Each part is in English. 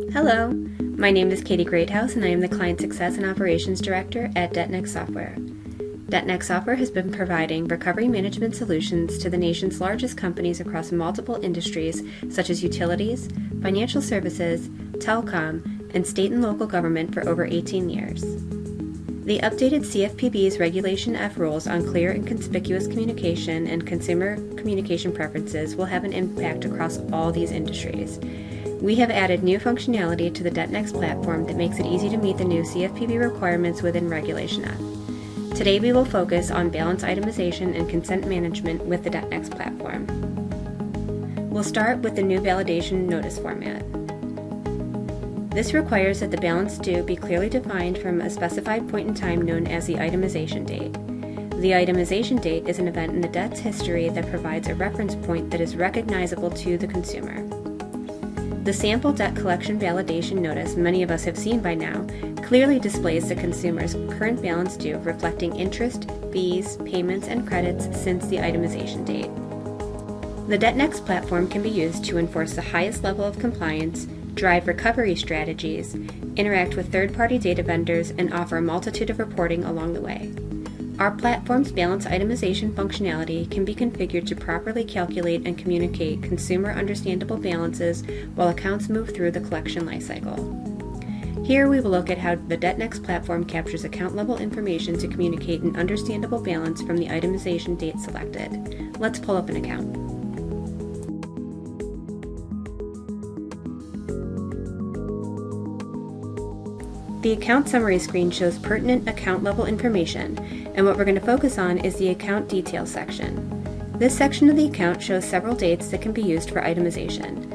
Hello, my name is Katie Greathouse and I am the Client Success and Operations Director at DebtNext Software. DebtNext Software has been providing recovery management solutions to the nation's largest companies across multiple industries such as utilities, financial services, telecom, and state and local government for over 18 years. The updated CFPB's Regulation F rules on clear and conspicuous communication and consumer communication preferences will have an impact across all these industries. We have added new functionality to the DebtNext platform that makes it easy to meet the new CFPB requirements within Regulation F. Today we will focus on balance itemization and consent management with the DebtNext platform. We'll start with the new validation notice format. This requires that the balance due be clearly defined from a specified point in time known as the itemization date. The itemization date is an event in the debt's history that provides a reference point that is recognizable to the consumer. The sample debt collection validation notice many of us have seen by now clearly displays the consumer's current balance due, reflecting interest, fees, payments, and credits since the itemization date. The DebtNext platform can be used to enforce the highest level of compliance, drive recovery strategies, interact with third-party data vendors, and offer a multitude of reporting along the way. Our platform's balance itemization functionality can be configured to properly calculate and communicate consumer understandable balances while accounts move through the collection lifecycle. Here we will look at how the DebtNext platform captures account-level information to communicate an understandable balance from the itemization date selected. Let's pull up an account. The account summary screen shows pertinent account-level information, and what we're going to focus on is the account details section. This section of the account shows several dates that can be used for itemization.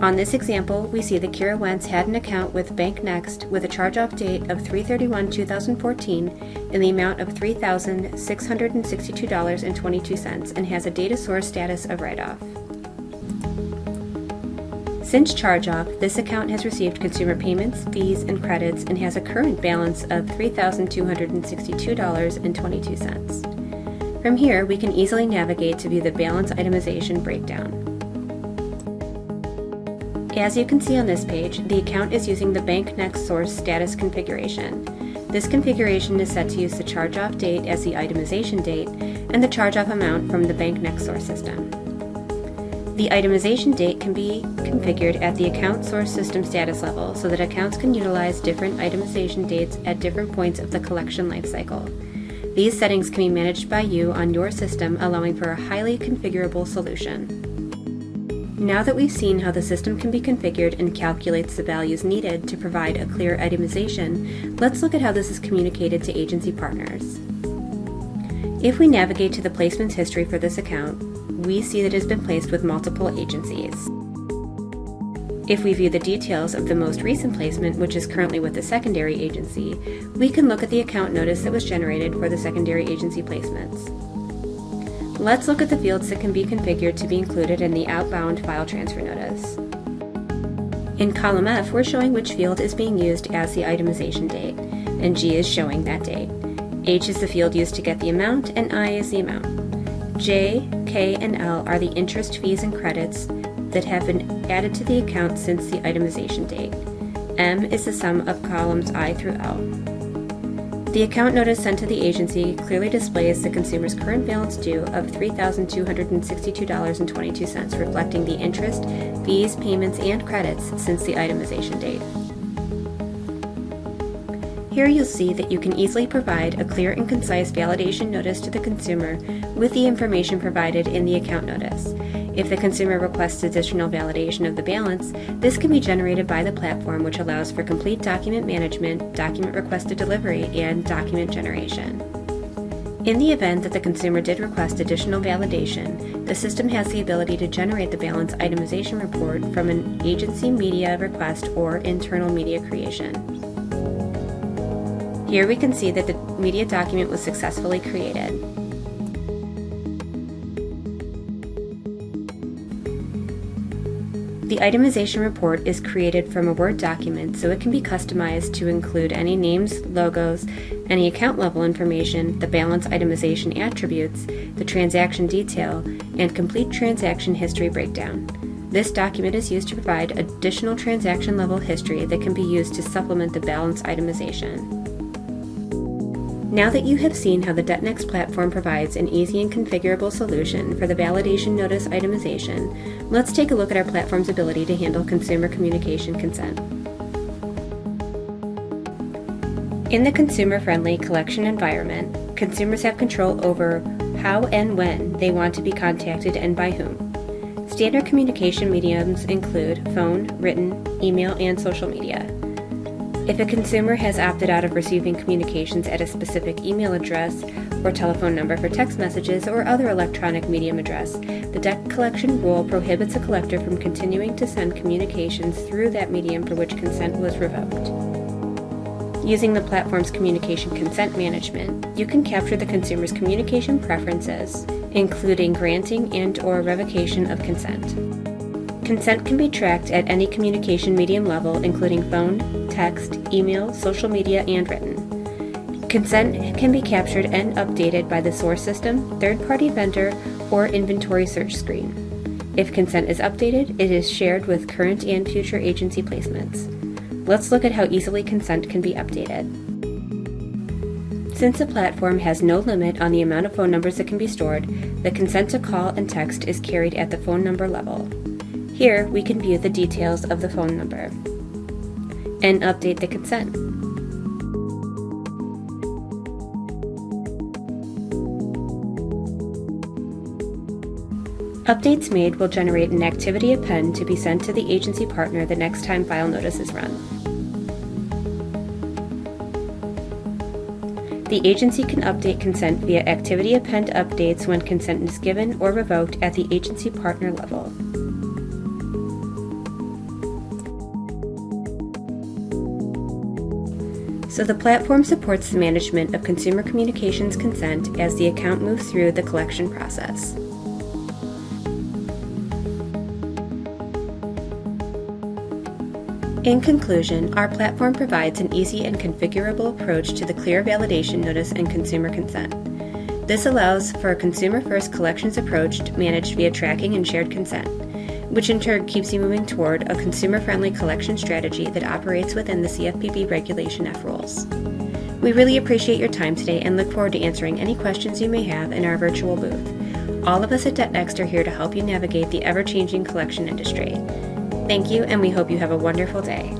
On this example, we see that Kira Wentz had an account with BankNext with a charge-off date of 3/31/2014 in the amount of $3,662.22 and has a data source status of write-off. Since charge-off, this account has received consumer payments, fees, and credits and has a current balance of $3,262.22. From here, we can easily navigate to view the balance itemization breakdown. As you can see on this page, the account is using the BankNext source status configuration. This configuration is set to use the charge-off date as the itemization date and the charge-off amount from the BankNext source system. The itemization date can be configured at the account source system status level so that accounts can utilize different itemization dates at different points of the collection lifecycle. These settings can be managed by you on your system, allowing for a highly configurable solution. Now that we've seen how the system can be configured and calculates the values needed to provide a clear itemization, let's look at how this is communicated to agency partners. If we navigate to the placements history for this account, we see that it has been placed with multiple agencies. If we view the details of the most recent placement, which is currently with the secondary agency, we can look at the account notice that was generated for the secondary agency placements. Let's look at the fields that can be configured to be included in the outbound file transfer notice. In column F, we're showing which field is being used as the itemization date, and G is showing that date. H is the field used to get the amount, and I is the amount. J, K, and L are the interest, fees, and credits that have been added to the account since the itemization date. M is the sum of columns I through L. The account notice sent to the agency clearly displays the consumer's current balance due of $3,262.22, reflecting the interest, fees, payments, and credits since the itemization date. Here you'll see that you can easily provide a clear and concise validation notice to the consumer with the information provided in the account notice. If the consumer requests additional validation of the balance, this can be generated by the platform, which allows for complete document management, document requested delivery, and document generation. In the event that the consumer did request additional validation, the system has the ability to generate the balance itemization report from an agency media request or internal media creation. Here we can see that the media document was successfully created. The itemization report is created from a Word document, so it can be customized to include any names, logos, any account level information, the balance itemization attributes, the transaction detail, and complete transaction history breakdown. This document is used to provide additional transaction-level history that can be used to supplement the balance itemization. Now that you have seen how the DebtNext platform provides an easy and configurable solution for the validation notice itemization, let's take a look at our platform's ability to handle consumer communication consent. In the consumer-friendly collection environment, consumers have control over how and when they want to be contacted and by whom. Standard communication mediums include phone, written, email, and social media. If a consumer has opted out of receiving communications at a specific email address or telephone number for text messages or other electronic medium address, the debt collection rule prohibits a collector from continuing to send communications through that medium for which consent was revoked. Using the platform's communication consent management, you can capture the consumer's communication preferences, including granting and/or revocation of consent. Consent can be tracked at any communication medium level, including phone, text, email, social media, and written. Consent can be captured and updated by the source system, third-party vendor, or inventory search screen. If consent is updated, it is shared with current and future agency placements. Let's look at how easily consent can be updated. Since the platform has no limit on the amount of phone numbers that can be stored, the consent to call and text is carried at the phone number level. Here, we can view the details of the phone number and update the consent. Updates made will generate an activity append to be sent to the agency partner the next time file notice is run. The agency can update consent via activity append updates when consent is given or revoked at the agency partner level. So the platform supports the management of consumer communications consent as the account moves through the collection process. In conclusion, our platform provides an easy and configurable approach to the clear validation notice and consumer consent. This allows for a consumer-first collections approach managed via tracking and shared consent, which in turn keeps you moving toward a consumer-friendly collection strategy that operates within the CFPB Regulation F rules. We really appreciate your time today and look forward to answering any questions you may have in our virtual booth. All of us at DebtNext are here to help you navigate the ever-changing collection industry. Thank you, and we hope you have a wonderful day.